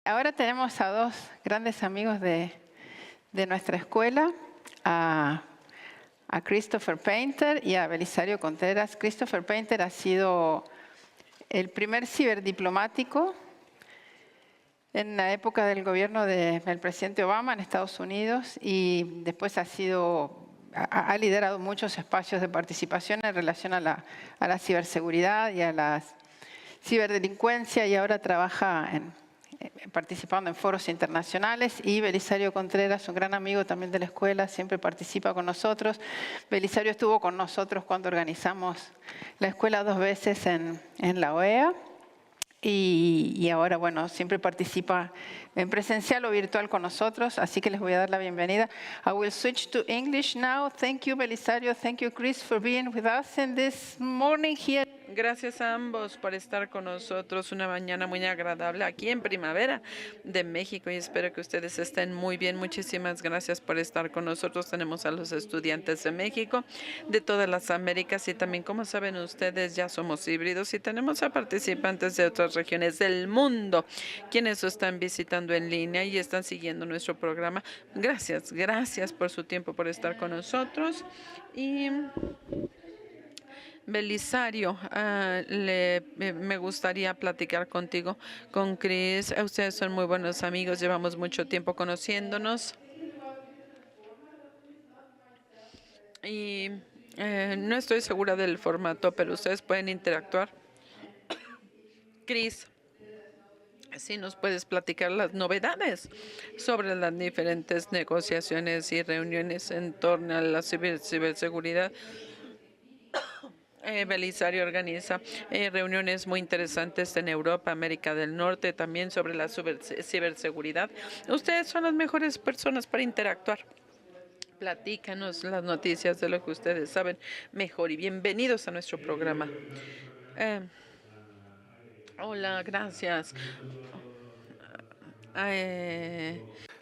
ahora tenemos a dos grandes amigos de nuestra escuela, a Christopher Painter y a Belisario Contreras. Christopher Painter ha sido el primer ciberdiplomático en la época del gobierno del presidente Obama en Estados Unidos y después ha liderado muchos espacios de participación en relación a la ciberseguridad y a la ciberdelincuencia y ahora trabaja participando en foros internacionales. Y Belisario Contreras, un gran amigo también de la escuela, siempre participa con nosotros. Belisario estuvo con nosotros cuando organizamos la escuela 2 veces en la OEA. Y ahora, bueno, siempre participa en presencial o virtual con nosotros, así que les voy a dar la bienvenida. I will switch to English now. Thank you, Belisario. Thank you, Chris, for being with us in this morning here. Gracias a ambos por estar con nosotros una mañana muy agradable aquí en Primavera de México y espero que ustedes estén muy bien. Muchísimas gracias por estar con nosotros. Tenemos a los estudiantes de México, de todas las Américas y también, como saben ustedes, ya somos híbridos y tenemos a participantes de otras regiones del mundo quienes están visitando en línea y están siguiendo nuestro programa. Gracias por su tiempo, por estar con nosotros. Y Belisario, me gustaría platicar contigo, con Chris. Ustedes son muy buenos amigos, llevamos mucho tiempo conociéndonos. Y no estoy segura del formato, pero ustedes pueden interactuar. Chris, si nos puedes platicar las novedades sobre las diferentes negociaciones y reuniones en torno a la ciberseguridad. Belisario organiza reuniones muy interesantes en Europa, América del Norte, también sobre la ciberseguridad. Ustedes son las mejores personas para interactuar. Platícanos las noticias de lo que ustedes saben mejor y bienvenidos a nuestro programa. Hola, gracias.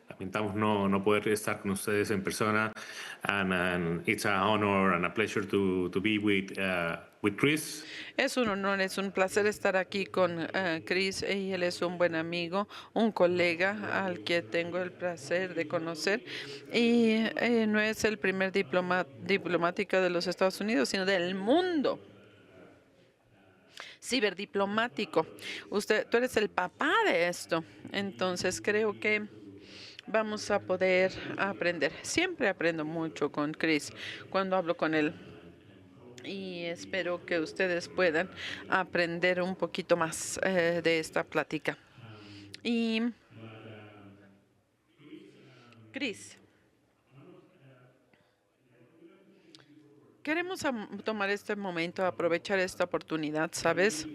Lamentamos no poder estar con ustedes en persona, and it's an honor and a pleasure to be with Chris. Es un honor, es un placer estar aquí con Chris. Y él es un buen amigo, un colega al que tengo el placer de conocer. Y no es el primer diplomático de los Estados Unidos, sino del mundo. Ciberdiplomático. Tú eres el papá de esto. Entonces creo que vamos a poder aprender. Siempre aprendo mucho con Chris cuando hablo con él. Y espero que ustedes puedan aprender un poquito más de esta plática. Y Chris, queremos tomar este momento, aprovechar esta oportunidad, ¿sabes?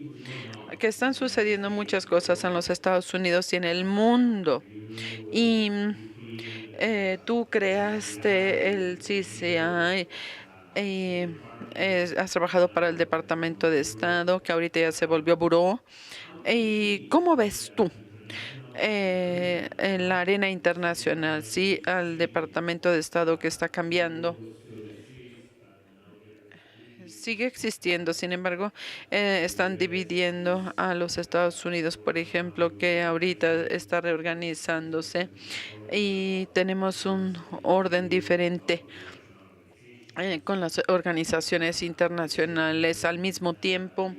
Que están sucediendo muchas cosas en los Estados Unidos y en el mundo. Y tú creaste el CCI. Has trabajado para el Departamento de Estado, que ahorita ya se volvió buró. ¿Y cómo ves tú en la arena internacional, sí, al Departamento de Estado que está cambiando? Sigue existiendo, sin embargo, están dividiendo a los Estados Unidos, por ejemplo, que ahorita está reorganizándose y tenemos un orden diferente con las organizaciones internacionales. Al mismo tiempo,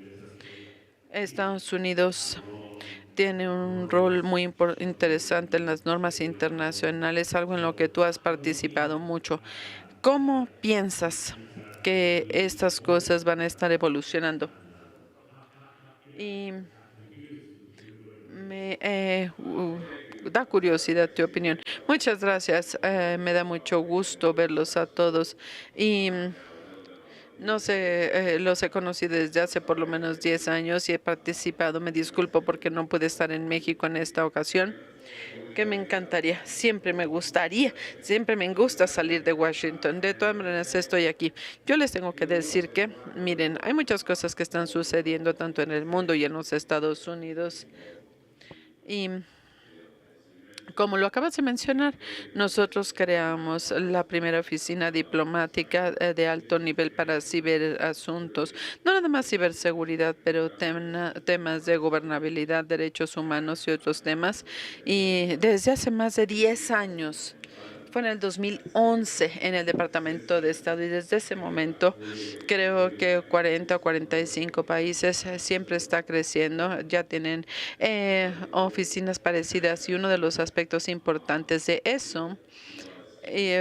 Estados Unidos tiene un rol muy interesante en las normas internacionales, algo en lo que tú has participado mucho. ¿Cómo piensas que estas cosas van a estar evolucionando? Y me da curiosidad tu opinión. Muchas gracias. Me da mucho gusto verlos a todos. Y no sé, los he conocido desde hace por lo menos 10 años y he participado. Me disculpo porque no pude estar en México en esta ocasión, que me encantaría, siempre me gusta salir de Washington. De todas maneras, estoy aquí. Yo les tengo que decir que, miren, hay muchas cosas que están sucediendo tanto en el mundo y en los Estados Unidos. Y Como lo acabas de mencionar, nosotros creamos la primera oficina diplomática de alto nivel para ciberasuntos, no nada más ciberseguridad, pero temas de gobernabilidad, derechos humanos y otros temas. Y desde hace más de 10 años, fue en el 2011 en el Departamento de Estado y desde ese momento creo que 40 o 45 países siempre está creciendo, ya tienen oficinas parecidas y uno de los aspectos importantes de eso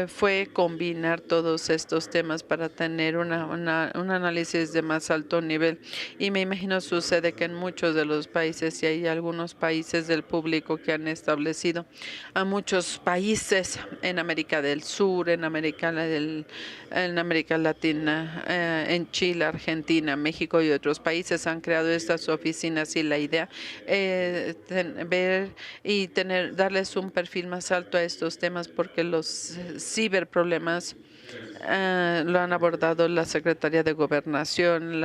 fue combinar todos estos temas para tener un análisis de más alto nivel. Y me imagino sucede que en muchos de los países, y hay algunos países del público que han establecido, a muchos países en América del Sur, en América Latina, en Chile, Argentina, México y otros países han creado estas oficinas y la idea ver y darles un perfil más alto a estos temas porque los ciberproblemas lo han abordado la Secretaría de Gobernación,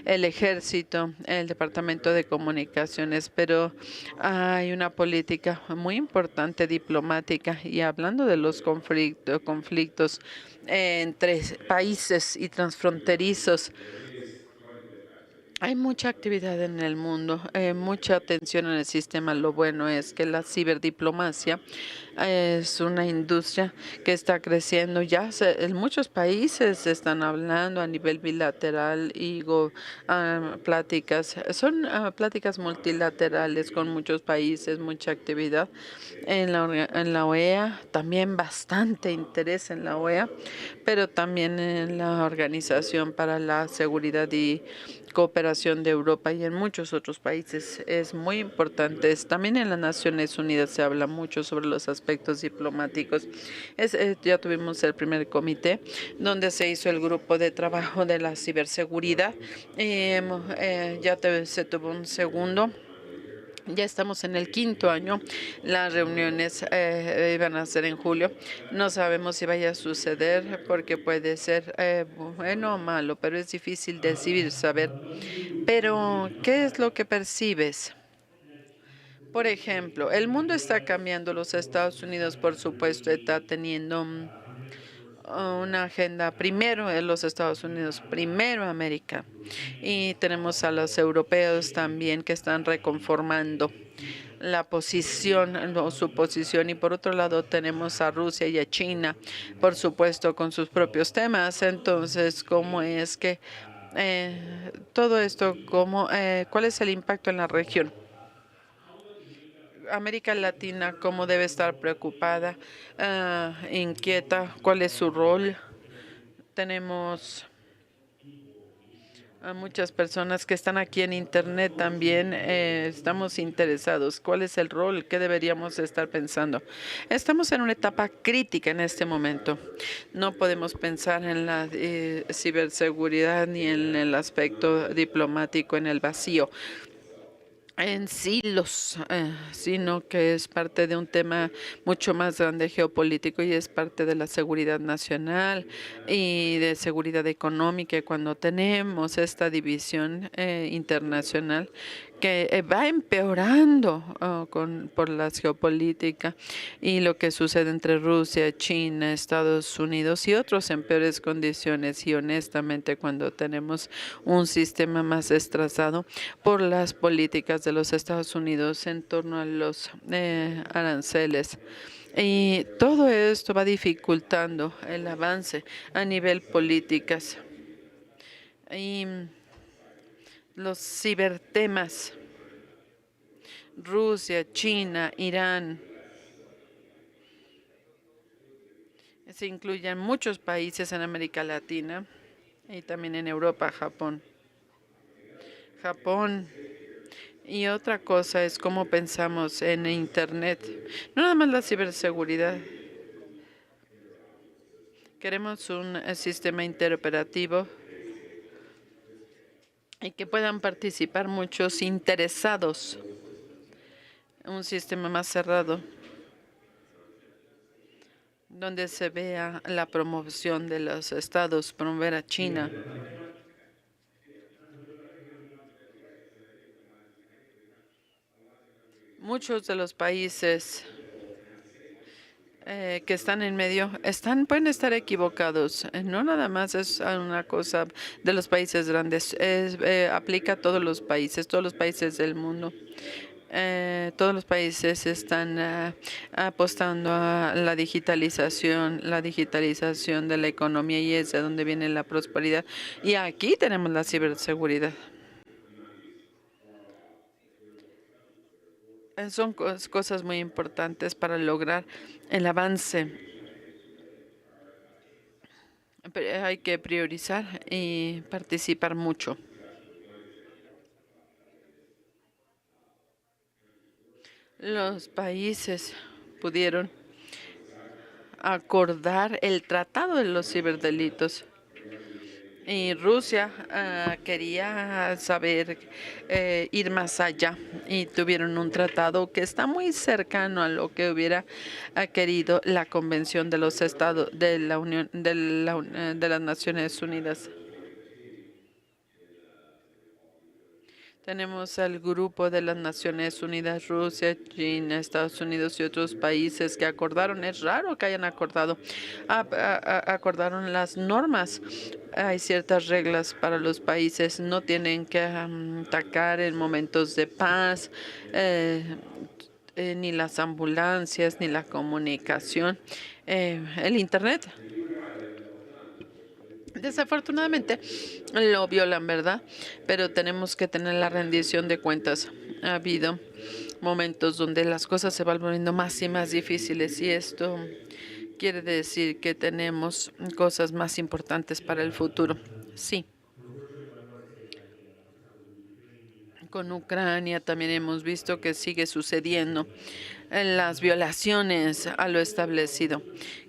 el Ejército, el Departamento de Comunicaciones, pero hay una política muy importante diplomática y hablando de los conflictos entre países y transfronterizos. Hay mucha actividad en el mundo, mucha atención en el sistema. Lo bueno es que la ciberdiplomacia es una industria que está creciendo. Ya en muchos países se están hablando a nivel bilateral y pláticas. Son pláticas multilaterales con muchos países, mucha actividad en la OEA, también bastante interés en la OEA, pero también en la Organización para la Seguridad y Cooperación de Europa y en muchos otros países es muy importante. También en las Naciones Unidas se habla mucho sobre los aspectos diplomáticos. Ya tuvimos el primer comité donde se hizo el grupo de trabajo de la ciberseguridad. Se tuvo un segundo. Ya estamos en el 5.º año. Las reuniones iban a ser en julio. No sabemos si vaya a suceder porque puede ser bueno o malo, pero es difícil decidir, saber. Pero, ¿qué es lo que percibes? Por ejemplo, el mundo está cambiando. Los Estados Unidos, por supuesto, está teniendo una agenda primero en los Estados Unidos, primero América. Y tenemos a los europeos también que están reconformando la posición o su posición y por otro lado tenemos a Rusia y a China, por supuesto, con sus propios temas. Entonces, ¿cómo es que todo esto, cuál es el impacto en la región? América Latina, ¿cómo debe estar preocupada, inquieta? ¿Cuál es su rol? Tenemos a muchas personas que están aquí en Internet también. Estamos interesados. ¿Cuál es el rol? ¿Qué deberíamos estar pensando? Estamos en una etapa crítica en este momento. No podemos pensar en la ciberseguridad ni en el aspecto diplomático en el vacío en silos, sino que es parte de un tema mucho más grande geopolítico y es parte de la seguridad nacional y de seguridad económica. Y cuando tenemos esta división internacional que va empeorando por la geopolítica y lo que sucede entre Rusia, China, Estados Unidos y otros en peores condiciones. Y honestamente, cuando tenemos un sistema más estrasado por las políticas de los Estados Unidos en torno a los aranceles, y todo esto va dificultando el avance a nivel políticas. Y los cibertemas, Rusia, China, Irán, se incluyen muchos países en América Latina y también en Europa, Japón. Y otra cosa es cómo pensamos en Internet. No nada más la ciberseguridad. Queremos un sistema interoperativo y que puedan participar muchos interesados. Un sistema más cerrado, donde se vea la promoción de los estados, promover a China. Muchos de los países que están en medio pueden estar equivocados. No nada más es una cosa de los países grandes, aplica a todos los países del mundo. Todos los países están apostando a la digitalización de la economía, y es de donde viene la prosperidad. Y aquí tenemos la ciberseguridad. Son cosas muy importantes para lograr el avance. Pero hay que priorizar y participar mucho. Los países pudieron acordar el tratado de los ciberdelitos. Y Rusia quería ir más allá, y tuvieron un tratado que está muy cercano a lo que hubiera querido la Convención de los Estados de la Unión de las Naciones Unidas. Tenemos al grupo de las Naciones Unidas, Rusia, China, Estados Unidos y otros países que acordaron. Es raro que hayan acordado. Acordaron las normas. Hay ciertas reglas para los países. No tienen que atacar en momentos de paz, ni las ambulancias, ni la comunicación, el Internet. Desafortunadamente lo violan, ¿verdad? Pero tenemos que tener la rendición de cuentas. Ha habido momentos donde las cosas se van volviendo más y más difíciles, y esto quiere decir que tenemos cosas más importantes para el futuro. Sí. Con Ucrania también hemos visto que sigue sucediendo las violaciones a lo establecido.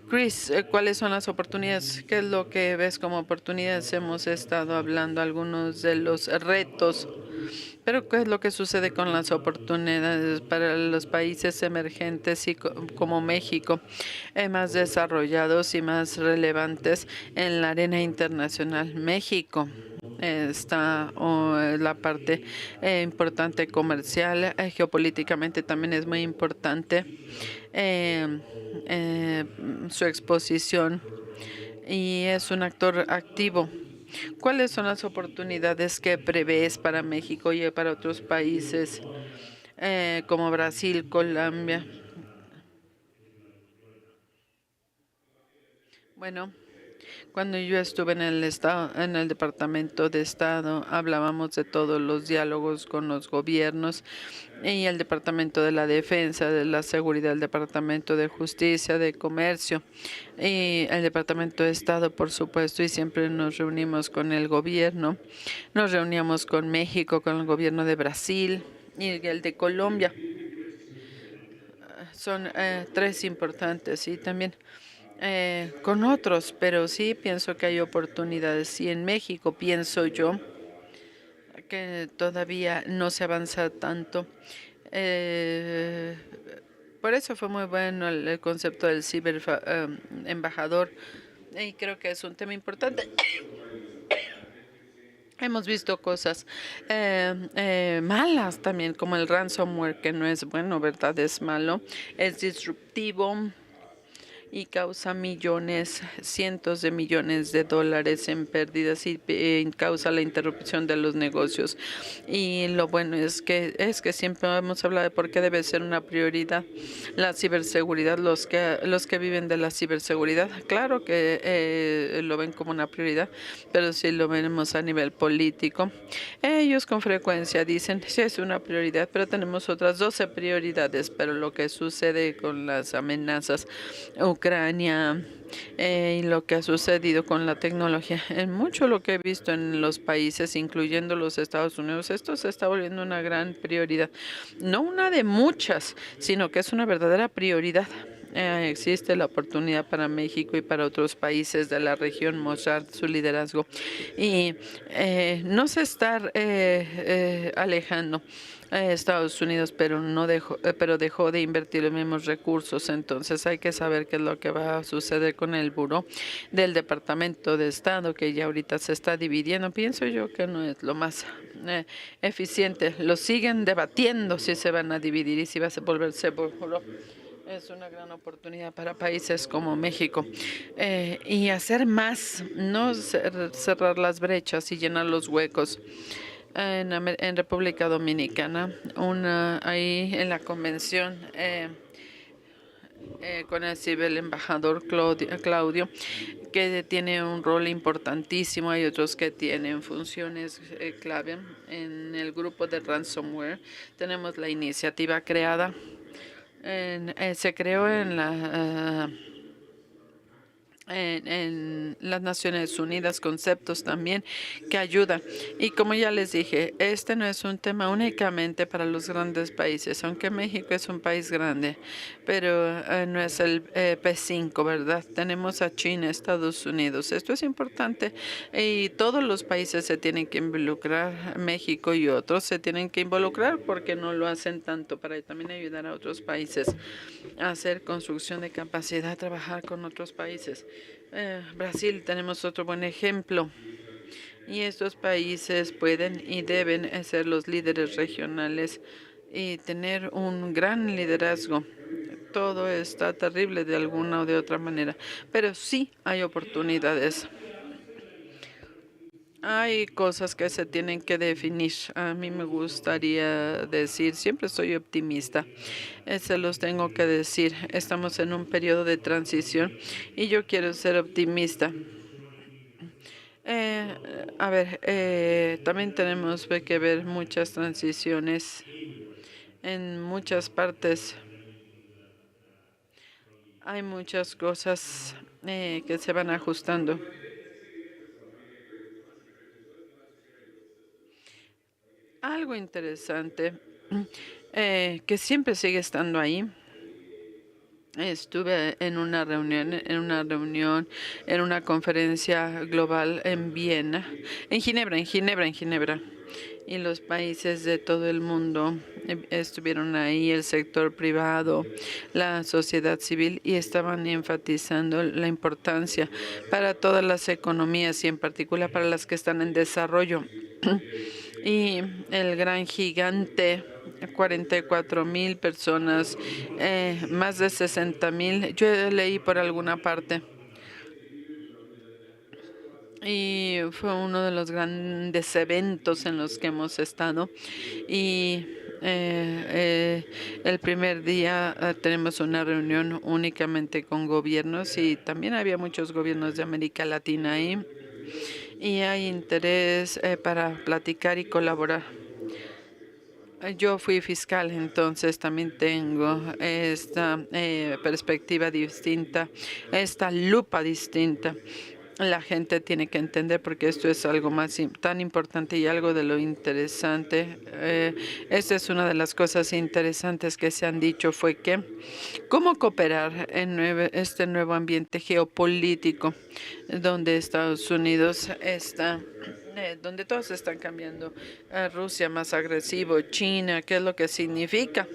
Chris, ¿cuáles son las oportunidades? ¿Qué es lo que ves como oportunidades? Hemos estado hablando algunos de los retos, pero ¿qué es lo que sucede con las oportunidades para los países emergentes y como México, más desarrollados y más relevantes en la arena internacional? México está la parte importante comercial, geopolíticamente también es muy importante su exposición, y es un actor activo. ¿Cuáles son las oportunidades que prevés para México y para otros países como Brasil, Colombia? Bueno, cuando yo estuve en el Departamento de Estado, hablábamos de todos los diálogos con los gobiernos, y el Departamento de la Defensa, de la Seguridad, el Departamento de Justicia, de Comercio y el Departamento de Estado, por supuesto, y siempre nos reunimos con el gobierno. Nos reuníamos con México, con el gobierno de Brasil y el de Colombia. Son tres importantes, y también con otros, pero sí pienso que hay oportunidades. Y en México pienso yo que todavía no se avanza tanto. Por eso fue muy bueno el concepto del embajador, y creo que es un tema importante. Hemos visto cosas malas también, como el ransomware, que no es bueno, ¿verdad? Es malo, es disruptivo y causa millones, cientos de millones de dólares en pérdidas, y causa la interrupción de los negocios. Y lo bueno es que siempre hemos hablado de por qué debe ser una prioridad la ciberseguridad. Los que viven de la ciberseguridad, claro que lo ven como una prioridad, pero si lo vemos a nivel político, ellos con frecuencia dicen, sí es una prioridad, pero tenemos otras 12 prioridades. Pero lo que sucede con las amenazas Ucrania y lo que ha sucedido con la tecnología, en mucho lo que he visto en los países, incluyendo los Estados Unidos, esto se está volviendo una gran prioridad. No una de muchas, sino que es una verdadera prioridad. Existe la oportunidad para México y para otros países de la región mostrar su liderazgo, y no se está alejando Estados Unidos, pero dejó de invertir los mismos recursos. Entonces hay que saber qué es lo que va a suceder con el buró del Departamento de Estado, que ya ahorita se está dividiendo. Pienso yo que no es lo más eficiente. Lo siguen debatiendo si se van a dividir y si va a volverse buró Es una gran oportunidad para países como México y hacer más, no cerrar las brechas y llenar los huecos. En República Dominicana, ahí en la convención con el embajador Claudio, que tiene un rol importantísimo. Hay otros que tienen funciones clave. En el grupo de ransomware tenemos la iniciativa creada. Se creó en las Naciones Unidas conceptos también que ayudan. Y como ya les dije, este no es un tema únicamente para los grandes países, aunque México es un país grande, pero no es el P5, ¿verdad? Tenemos a China, Estados Unidos. Esto es importante y todos los países se tienen que involucrar, México y otros se tienen que involucrar porque no lo hacen tanto para también ayudar a otros países a hacer construcción de capacidad, trabajar con otros países. Brasil, tenemos otro buen ejemplo. Y estos países pueden y deben ser los líderes regionales y tener un gran liderazgo. Todo está terrible de alguna o de otra manera, pero sí hay oportunidades. Hay cosas que se tienen que definir. A mí me gustaría decir, siempre soy optimista. Se los tengo que decir. Estamos en un periodo de transición y yo quiero ser optimista. También tenemos que ver muchas transiciones en muchas partes. Hay muchas cosas que se van ajustando. Algo interesante que siempre sigue estando ahí. Estuve en una conferencia global en Viena, en Ginebra. Y los países de todo el mundo estuvieron ahí, el sector privado, la sociedad civil, y estaban enfatizando la importancia para todas las economías y en particular para las que están en desarrollo. Y el gran gigante, 44,000 personas, más de 60,000. Yo leí por alguna parte. Y fue uno de los grandes eventos en los que hemos estado. Y el primer día tenemos una reunión únicamente con gobiernos y también había muchos gobiernos de América Latina ahí. Y hay interés para platicar y colaborar. Yo fui fiscal, entonces también tengo esta perspectiva distinta, esta lupa distinta. La gente tiene que entender porque esto es algo más tan importante y algo de lo interesante. Esta es una de las cosas interesantes que se han dicho, fue que cómo cooperar en este nuevo ambiente geopolítico donde Estados Unidos está, donde todos están cambiando. Rusia más agresivo, China, ¿qué es lo que significa?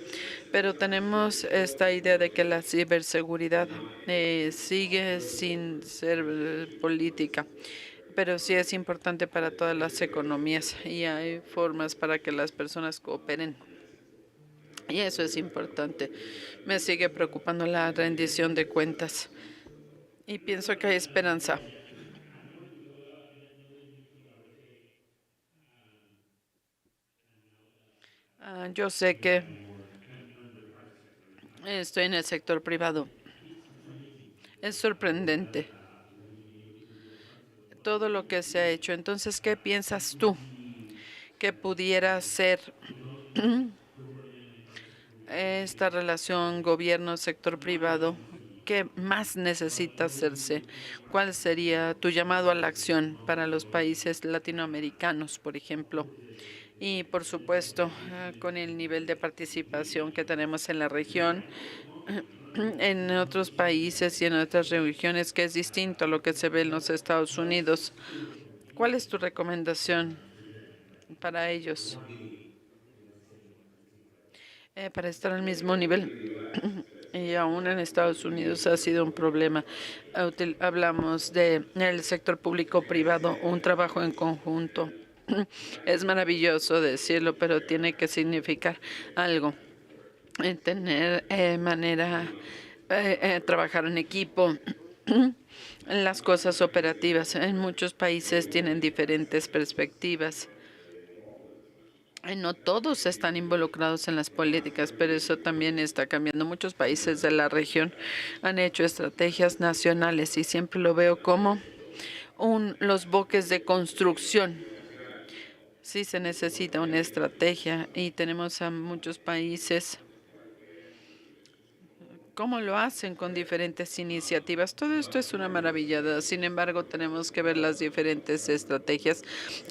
Pero tenemos esta idea de que la ciberseguridad sigue sin ser política, pero sí es importante para todas las economías y hay formas para que las personas cooperen. Y eso es importante. Me sigue preocupando la rendición de cuentas y pienso que hay esperanza. Yo sé que estoy en el sector privado. Es sorprendente todo lo que se ha hecho. Entonces, ¿qué piensas tú que pudiera ser esta relación gobierno-sector privado? ¿Qué más necesita hacerse? ¿Cuál sería tu llamado a la acción para los países latinoamericanos, por ejemplo? Y, por supuesto, con el nivel de participación que tenemos en la región, en otros países y en otras regiones, que es distinto a lo que se ve en los Estados Unidos. ¿Cuál es tu recomendación para ellos? Para estar al mismo nivel. Y aún en Estados Unidos ha sido un problema. Hablamos del sector público-privado, un trabajo en conjunto. Es maravilloso decirlo, pero tiene que significar algo. tener trabajar en equipo. Las cosas operativas en muchos países tienen diferentes perspectivas. No todos están involucrados en las políticas, pero eso también está cambiando. Muchos países de la región han hecho estrategias nacionales y siempre lo veo como los bloques de construcción. Sí se necesita una estrategia y tenemos a muchos países cómo lo hacen con diferentes iniciativas. Todo esto es una maravilla. Sin embargo, tenemos que ver las diferentes estrategias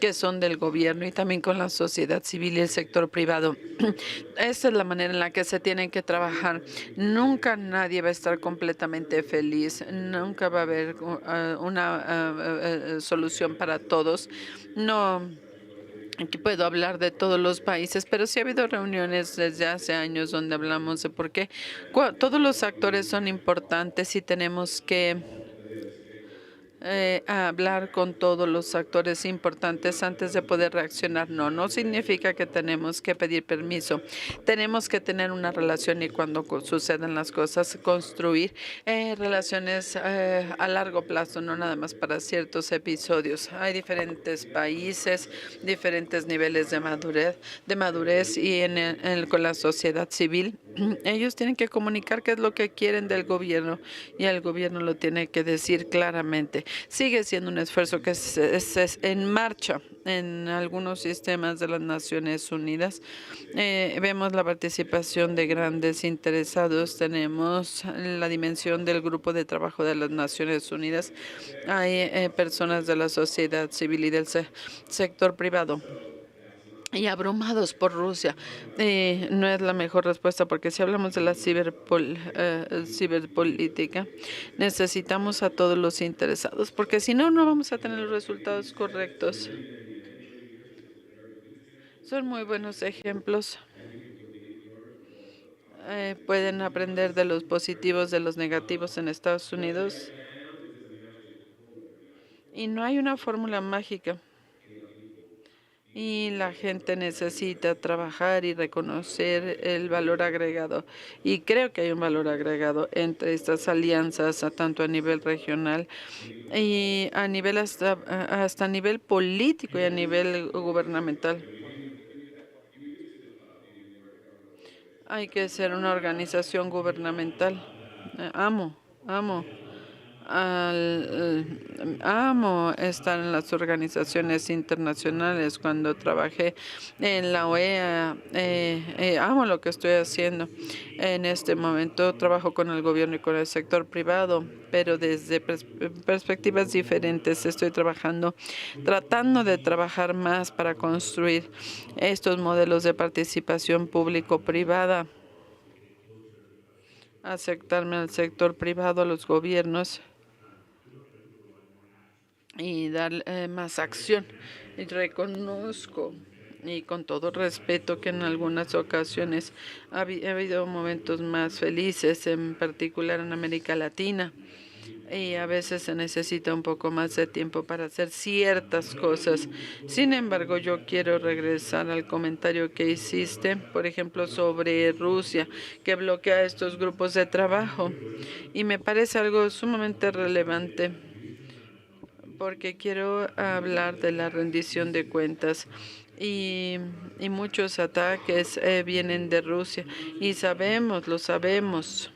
que son del gobierno y también con la sociedad civil y el sector privado. Esa es la manera en la que se tienen que trabajar. Nunca nadie va a estar completamente feliz. Nunca va a haber una solución para todos. No. Aquí puedo hablar de todos los países, pero sí ha habido reuniones desde hace años donde hablamos de por qué todos los actores son importantes y tenemos que hablar con todos los actores importantes antes de poder reaccionar. No significa que tenemos que pedir permiso. Tenemos que tener una relación y cuando sucedan las cosas, construir relaciones a largo plazo, no nada más para ciertos episodios. Hay diferentes países, diferentes niveles de madurez y con la sociedad civil. Ellos tienen que comunicar qué es lo que quieren del gobierno y el gobierno lo tiene que decir claramente. Sigue siendo un esfuerzo que es en marcha en algunos sistemas de las Naciones Unidas. Vemos la participación de grandes interesados. Tenemos la dimensión del grupo de trabajo de las Naciones Unidas. Hay personas de la sociedad civil y del sector privado. Y abrumados por Rusia. No es la mejor respuesta porque si hablamos de la ciberpolítica, necesitamos a todos los interesados porque si no, no vamos a tener los resultados correctos. Son muy buenos ejemplos. Pueden aprender de los positivos, de los negativos en Estados Unidos. Y no hay una fórmula mágica. Y la gente necesita trabajar y reconocer el valor agregado. Y creo que hay un valor agregado entre estas alianzas, tanto a nivel regional y a nivel hasta a nivel político y a nivel gubernamental. Hay que ser una organización gubernamental. Amo. Amo estar en las organizaciones internacionales. Cuando trabajé en la OEA, amo lo que estoy haciendo. En este momento trabajo con el gobierno y con el sector privado, pero desde perspectivas diferentes. Estoy tratando de trabajar más para construir estos modelos de participación público-privada, aceptarme al sector privado, a los gobiernos y dar más acción. Y reconozco y con todo respeto que en algunas ocasiones ha habido momentos más felices, en particular en América Latina. Y a veces se necesita un poco más de tiempo para hacer ciertas cosas. Sin embargo, yo quiero regresar al comentario que hiciste, por ejemplo, sobre Rusia, que bloquea estos grupos de trabajo. Y me parece algo sumamente relevante, porque quiero hablar de la rendición de cuentas. Y muchos ataques vienen de Rusia. Y lo sabemos.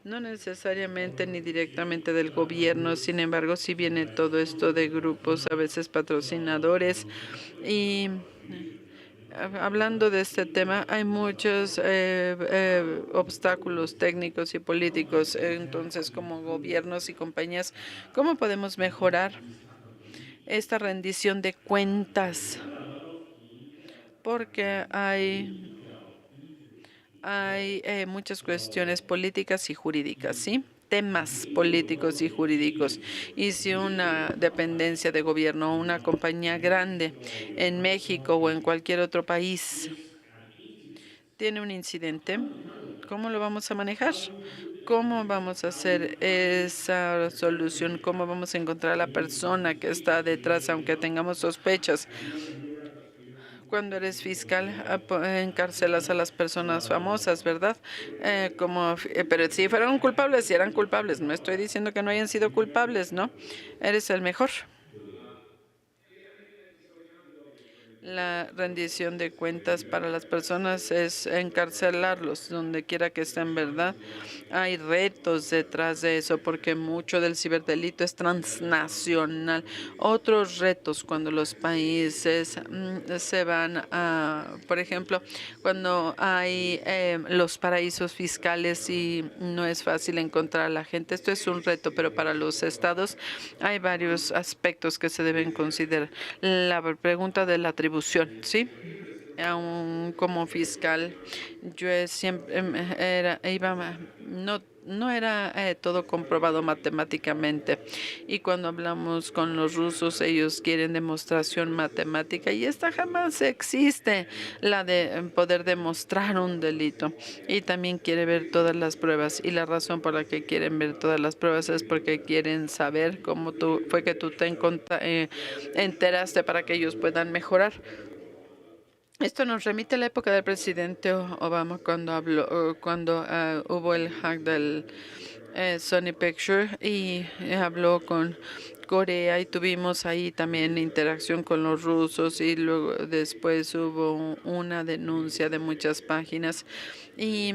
No necesariamente ni directamente del gobierno, sin embargo, sí viene todo esto de grupos, a veces patrocinadores. Y hablando de este tema, hay muchos obstáculos técnicos y políticos. Entonces, como gobiernos y compañías, ¿cómo podemos mejorar esta rendición de cuentas? Porque hay muchas cuestiones políticas y jurídicas, ¿sí? Temas políticos y jurídicos. Y si una dependencia de gobierno o una compañía grande en México o en cualquier otro país tiene un incidente, ¿cómo lo vamos a manejar? ¿Cómo vamos a hacer esa solución? ¿Cómo vamos a encontrar a la persona que está detrás, aunque tengamos sospechas? cuando eres fiscal, encarcelas a las personas famosas, ¿verdad? Pero si fueron culpables, si eran culpables. No estoy diciendo que no hayan sido culpables, ¿no? Eres el mejor. La rendición de cuentas para las personas es encarcelarlos donde quiera que estén, ¿verdad? Hay retos detrás de eso porque mucho del ciberdelito es transnacional. Otros retos cuando los países se van a, por ejemplo, cuando hay los paraísos fiscales y no es fácil encontrar a la gente. Esto es un reto, pero para los estados hay varios aspectos que se deben considerar. La pregunta de la atribución, ¿sí? Aún como fiscal, yo siempre no era todo comprobado matemáticamente. Y cuando hablamos con los rusos, ellos quieren demostración matemática y esta jamás existe, la de poder demostrar un delito. Y también quiere ver todas las pruebas. Y la razón por la que quieren ver todas las pruebas es porque quieren saber cómo fue que tú te enteraste para que ellos puedan mejorar. Esto nos remite a la época del presidente Obama cuando hubo el hack del Sony Picture y habló con Corea y tuvimos ahí también interacción con los rusos y luego después hubo una denuncia de muchas páginas y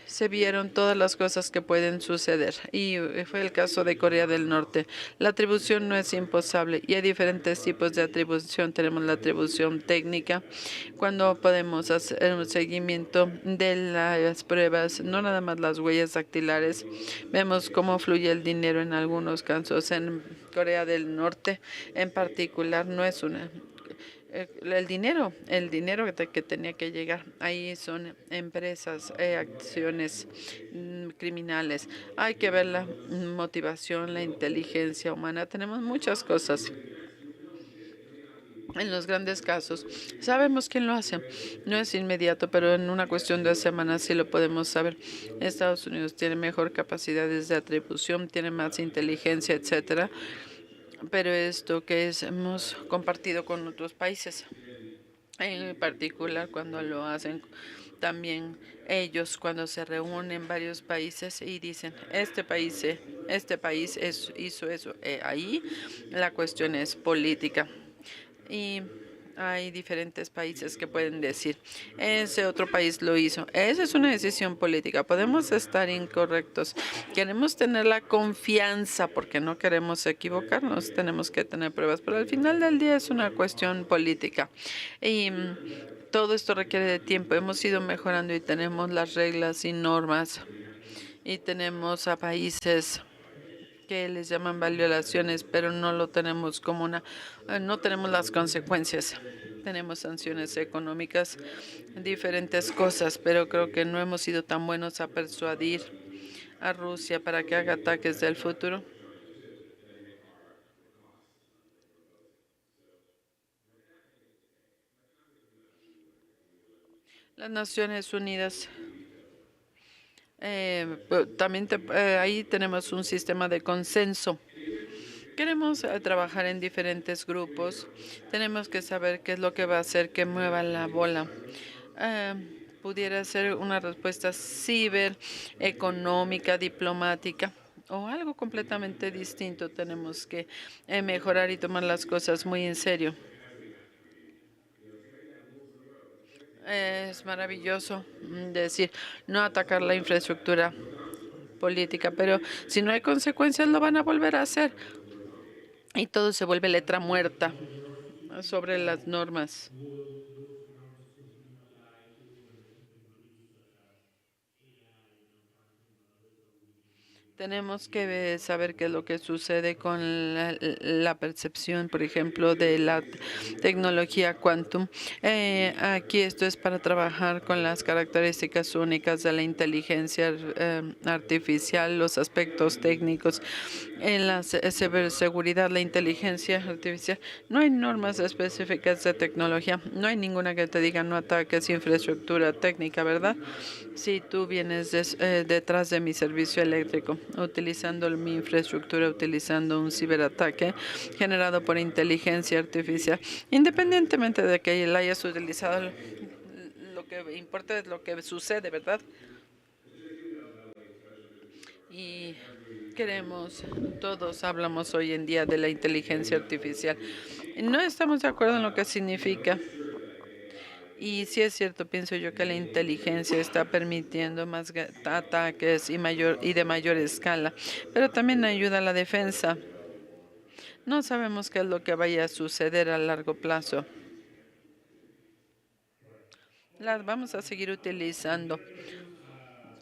se vieron todas las cosas que pueden suceder y fue el caso de Corea del Norte. La atribución no es imposible y hay diferentes tipos de atribución. Tenemos la atribución técnica cuando podemos hacer un seguimiento de las pruebas, no nada más las huellas dactilares. Vemos cómo fluye el dinero en algunos casos. En Corea del Norte en particular no es el dinero que tenía que llegar. Ahí son empresas, acciones criminales. Hay que ver la motivación, la inteligencia humana. Tenemos muchas cosas. En los grandes casos, sabemos quién lo hace. No es inmediato, pero en una cuestión de semanas sí lo podemos saber. Estados Unidos tiene mejor capacidades de atribución, tiene más inteligencia, etcétera. Pero esto que hemos compartido con otros países, en particular cuando lo hacen también ellos, cuando se reúnen varios países y dicen, este país hizo eso. Ahí la cuestión es política. Y hay diferentes países que pueden decir, ese otro país lo hizo. Esa es una decisión política. Podemos estar incorrectos. Queremos tener la confianza porque no queremos equivocarnos. Tenemos que tener pruebas, pero al final del día es una cuestión política. Y todo esto requiere de tiempo. Hemos ido mejorando y tenemos las reglas y normas. Y tenemos a países que les llaman violaciones, pero no lo tenemos como no tenemos las consecuencias. Tenemos sanciones económicas, diferentes cosas, pero creo que no hemos sido tan buenos a persuadir a Rusia para que haga ataques del futuro. Las Naciones Unidas también ahí tenemos un sistema de consenso. Queremos trabajar en diferentes grupos. Tenemos que saber qué es lo que va a hacer que mueva la bola. Pudiera ser una respuesta cibereconómica, diplomática o algo completamente distinto. Tenemos que mejorar y tomar las cosas muy en serio. Es maravilloso decir no atacar la infraestructura política, pero si no hay consecuencias lo van a volver a hacer y todo se vuelve letra muerta sobre las normas. Tenemos que saber qué es lo que sucede con la percepción, por ejemplo, de la tecnología quantum. Aquí esto es para trabajar con las características únicas de la inteligencia artificial, los aspectos técnicos. En la ciberseguridad, la inteligencia artificial, no hay normas específicas de tecnología. No hay ninguna que te diga no ataques infraestructura técnica, ¿verdad? Si tú vienes detrás de mi servicio eléctrico, utilizando mi infraestructura, utilizando un ciberataque generado por inteligencia artificial. Independientemente de que la hayas utilizado, lo que importa es lo que sucede, ¿verdad? Y todos hablamos hoy en día de la inteligencia artificial. No estamos de acuerdo en lo que significa. Y sí es cierto, pienso yo que la inteligencia está permitiendo más ataques y de mayor escala, pero también ayuda a la defensa. No sabemos qué es lo que vaya a suceder a largo plazo. Las vamos a seguir utilizando.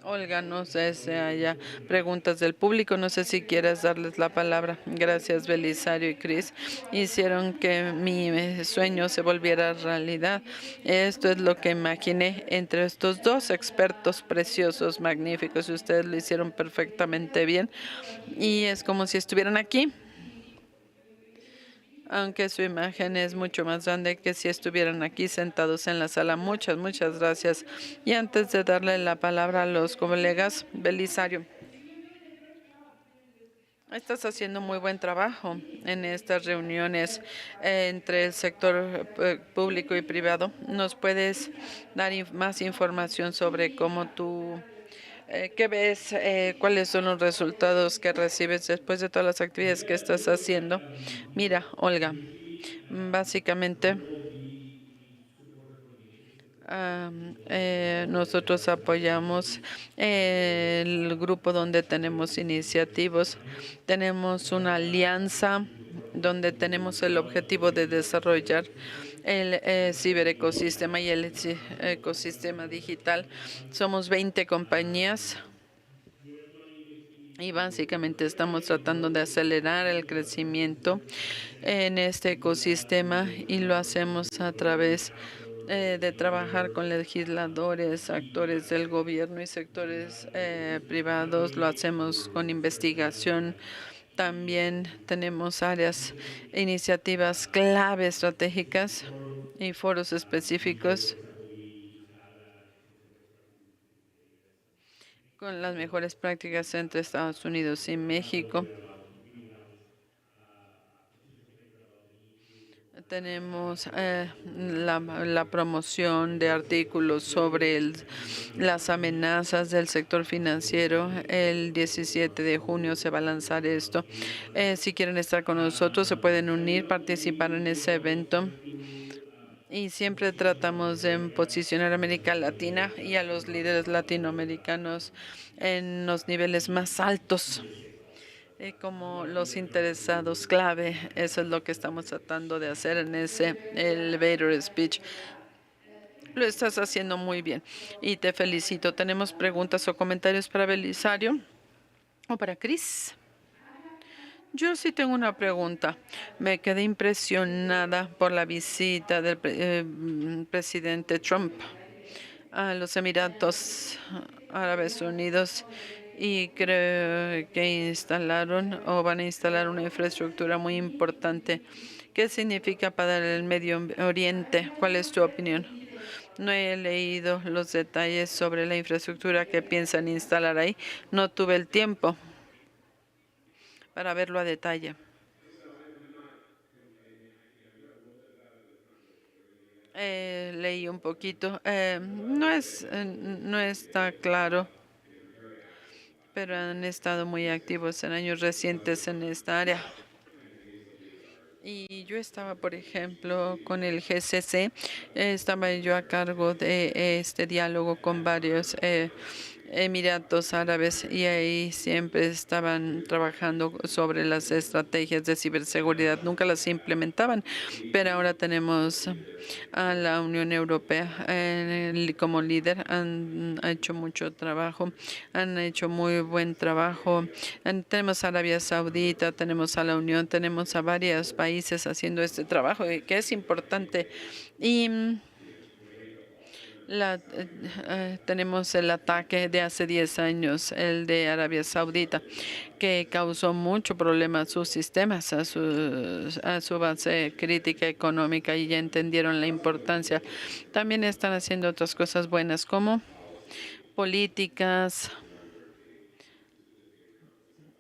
Olga, no sé si haya preguntas del público. No sé si quieres darles la palabra. Gracias, Belisario y Chris. Hicieron que mi sueño se volviera realidad. Esto es lo que imaginé entre estos dos expertos preciosos, magníficos. Ustedes lo hicieron perfectamente bien. Y es como si estuvieran aquí, aunque su imagen es mucho más grande que si estuvieran aquí sentados en la sala. Muchas, muchas gracias. Y antes de darle la palabra a los colegas, Belisario, estás haciendo muy buen trabajo en estas reuniones entre el sector público y privado. ¿Nos puedes dar más información sobre cómo tú, qué ves, cuáles son los resultados que recibes después de todas las actividades que estás haciendo? Mira, Olga, básicamente, nosotros apoyamos el grupo donde tenemos iniciativas. Tenemos una alianza donde tenemos el objetivo de desarrollar el ciberecosistema y el ecosistema digital. Somos 20 compañías. Y básicamente estamos tratando de acelerar el crecimiento en este ecosistema y lo hacemos a través de trabajar con legisladores, actores del gobierno y sectores privados. Lo hacemos con investigación. También tenemos áreas, iniciativas clave estratégicas y foros específicos con las mejores prácticas entre Estados Unidos y México. Tenemos la promoción de artículos sobre las amenazas del sector financiero. El 17 de junio se va a lanzar esto. Si quieren estar con nosotros, se pueden unir, participar en ese evento. Y siempre tratamos de posicionar a América Latina y a los líderes latinoamericanos en los niveles más altos como los interesados clave. Eso es lo que estamos tratando de hacer en ese elevator speech. Lo estás haciendo muy bien y te felicito. ¿Tenemos preguntas o comentarios para Belisario o para Chris? Yo sí tengo una pregunta. Me quedé impresionada por la visita del presidente Trump a los Emiratos Árabes Unidos y creo que instalaron o van a instalar una infraestructura muy importante. ¿Qué significa para el Medio Oriente? ¿Cuál es tu opinión? No he leído los detalles sobre la infraestructura que piensan instalar ahí. No tuve el tiempo para verlo a detalle. Leí un poquito. No está claro, pero han estado muy activos en años recientes en esta área. Y yo estaba, por ejemplo, con el GCC, estaba yo a cargo de este diálogo con varios Emiratos Árabes y ahí siempre estaban trabajando sobre las estrategias de ciberseguridad. Nunca las implementaban, pero ahora tenemos a la Unión Europea como líder. Han hecho mucho trabajo, han hecho muy buen trabajo. Tenemos a Arabia Saudita, tenemos a la Unión, tenemos a varios países haciendo este trabajo que es importante. Y tenemos el ataque de hace 10 años, el de Arabia Saudita, que causó mucho problema a sus sistemas, a su base crítica económica y ya entendieron la importancia. También están haciendo otras cosas buenas como políticas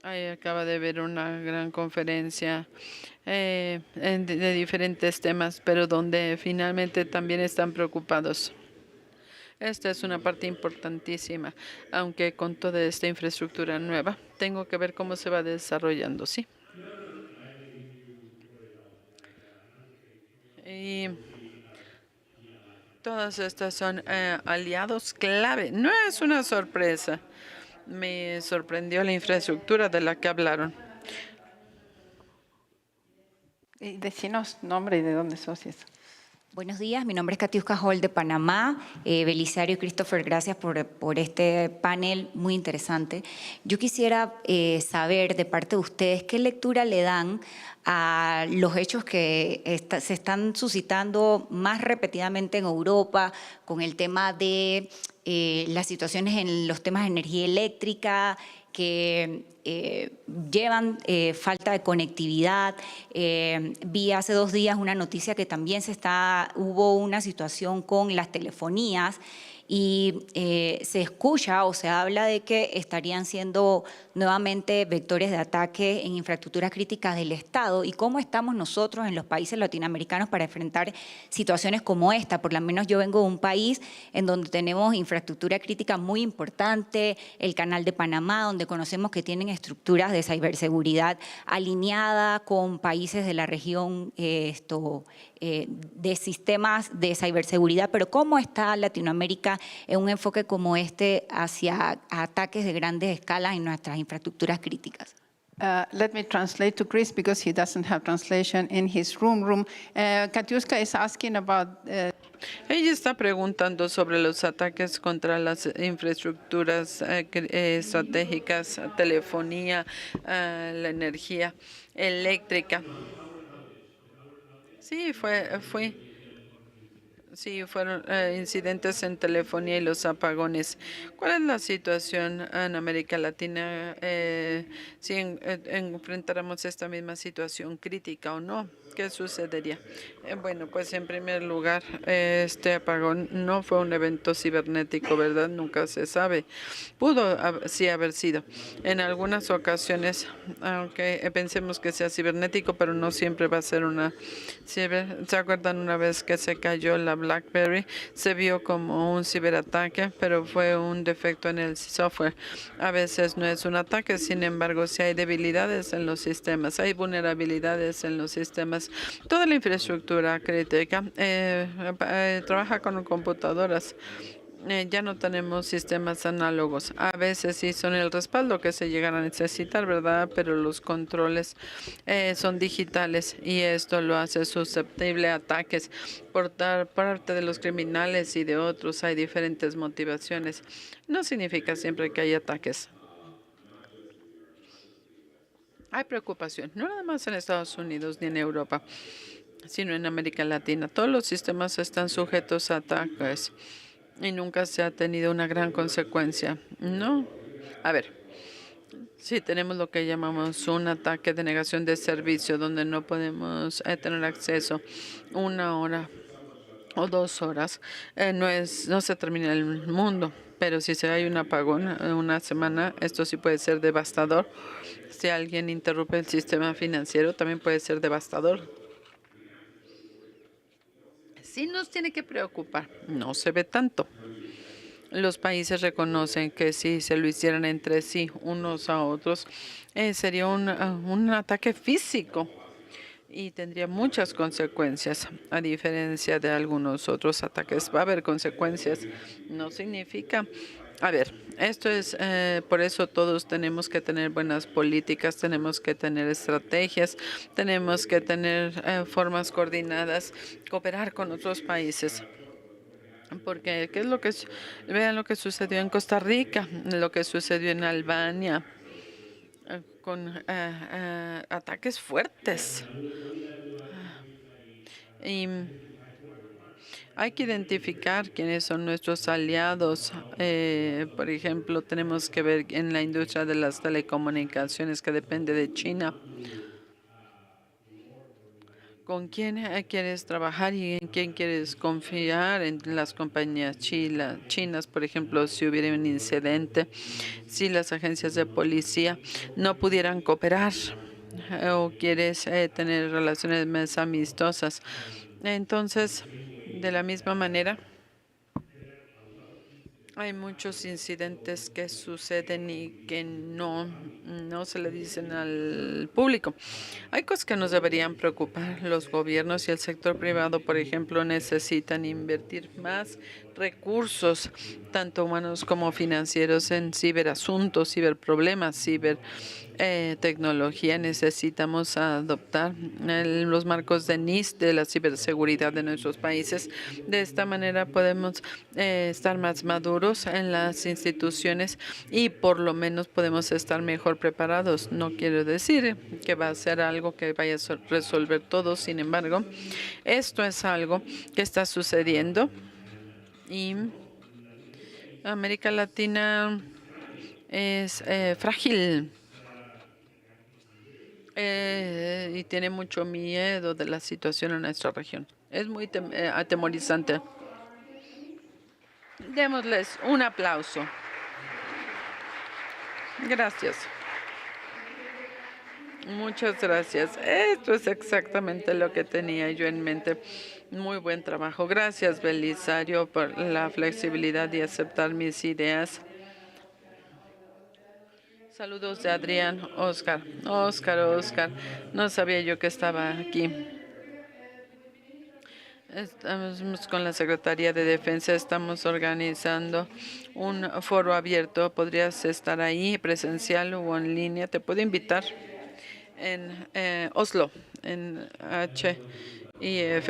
Ahí acaba de haber una gran conferencia de diferentes temas, pero donde finalmente también están preocupados. Esta es una parte importantísima, aunque con toda esta infraestructura nueva, tengo que ver cómo se va desarrollando, ¿sí? Y todas estas son aliados clave. No es una sorpresa. Me sorprendió la infraestructura de la que hablaron. Y decinos nombre y de dónde sos y eso. Buenos días, mi nombre es Katiuska Hall de Panamá. Belisario y Christopher, gracias por este panel muy interesante. Yo quisiera saber de parte de ustedes qué lectura le dan a los hechos que se están suscitando más repetidamente en Europa con el tema de las situaciones en los temas de energía eléctrica, que llevan falta de conectividad. Vi hace 2 días una noticia que también hubo una situación con las telefonías y se escucha o se habla de que estarían siendo nuevamente vectores de ataque en infraestructuras críticas del Estado y cómo estamos nosotros en los países latinoamericanos para enfrentar situaciones como esta. Por lo menos yo vengo de un país en donde tenemos infraestructura crítica muy importante, el Canal de Panamá, donde conocemos que tienen estructuras de ciberseguridad alineada con países de la región de sistemas de ciberseguridad, pero ¿cómo está Latinoamérica en un enfoque como este hacia ataques de grandes escalas en nuestras infraestructuras críticas? Let me translate to Chris because he doesn't have translation in his room. Katiuska is asking about Ella está preguntando sobre los ataques contra las infraestructuras estratégicas, telefonía, la energía eléctrica. Sí, sí, fueron incidentes en telefonía y los apagones. ¿Cuál es la situación en América Latina si enfrentáramos esta misma situación crítica o no? ¿Qué sucedería? Bueno, pues en primer lugar, este apagón no fue un evento cibernético, ¿verdad? Nunca se sabe. Pudo sí haber sido. En algunas ocasiones, aunque pensemos que sea cibernético, pero no siempre va a ser una ciber. ¿Se acuerdan una vez que se cayó la BlackBerry? Se vio como un ciberataque, pero fue un defecto en el software. A veces no es un ataque, sin embargo, si hay debilidades en los sistemas, hay vulnerabilidades en los sistemas. Toda la infraestructura crítica trabaja con computadoras. Ya no tenemos sistemas análogos. A veces sí son el respaldo que se llegan a necesitar, ¿verdad? Pero los controles son digitales y esto lo hace susceptible a ataques por parte de los criminales y de otros. Hay diferentes motivaciones. No significa siempre que hay ataques. Hay preocupación, no nada más en Estados Unidos ni en Europa, sino en América Latina. Todos los sistemas están sujetos a ataques y nunca se ha tenido una gran consecuencia. No. A ver, sí tenemos lo que llamamos un ataque de negación de servicio, donde no podemos tener acceso 1 hora o 2 horas. No se termina el mundo, pero si hay un apagón 1 semana, esto sí puede ser devastador. Si alguien interrumpe el sistema financiero, también puede ser devastador. Sí nos tiene que preocupar, no se ve tanto. Los países reconocen que si se lo hicieran entre sí, unos a otros, sería un ataque físico y tendría muchas consecuencias, a diferencia de algunos otros ataques. Va a haber consecuencias, no significa. A ver, esto es, por eso todos tenemos que tener buenas políticas, tenemos que tener estrategias, tenemos que tener formas coordinadas, cooperar con otros países. Porque, ¿qué es lo que vean lo que sucedió en Costa Rica, lo que sucedió en Albania, con ataques fuertes? Y hay que identificar quiénes son nuestros aliados. Por ejemplo, tenemos que ver en la industria de las telecomunicaciones, que depende de China. con quién quieres trabajar y en quién quieres confiar. En las compañías chinas, por ejemplo, si hubiera un incidente, si las agencias de policía no pudieran cooperar, o quieres tener relaciones más amistosas. Entonces, de la misma manera, hay muchos incidentes que suceden y que no se le dicen al público. Hay cosas que nos deberían preocupar. Los gobiernos y el sector privado, por ejemplo, necesitan invertir más recursos, tanto humanos como financieros, en ciberasuntos, ciberproblemas, tecnología. Necesitamos adoptar los marcos de NIST de la ciberseguridad de nuestros países. De esta manera podemos estar más maduros en las instituciones y por lo menos podemos estar mejor preparados. No quiero decir que va a ser algo que vaya a resolver todo. Sin embargo, esto es algo que está sucediendo y América Latina es frágil. Y tiene mucho miedo de la situación en nuestra región. Es muy atemorizante. Démosles un aplauso. Gracias. Muchas gracias. Esto es exactamente lo que tenía yo en mente. Muy buen trabajo. Gracias, Belisario, por la flexibilidad y aceptar mis ideas. Saludos de Adrián, Oscar. Oscar. No sabía yo que estaba aquí. Estamos con la Secretaría de Defensa. Estamos organizando un foro abierto. Podrías estar ahí, presencial o en línea. Te puedo invitar en Oslo, en HIF.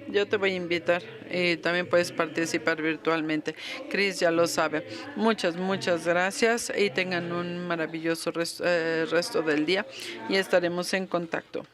Yo te voy a invitar y también puedes participar virtualmente. Chris ya lo sabe. Muchas gracias y tengan un maravilloso resto del día y estaremos en contacto.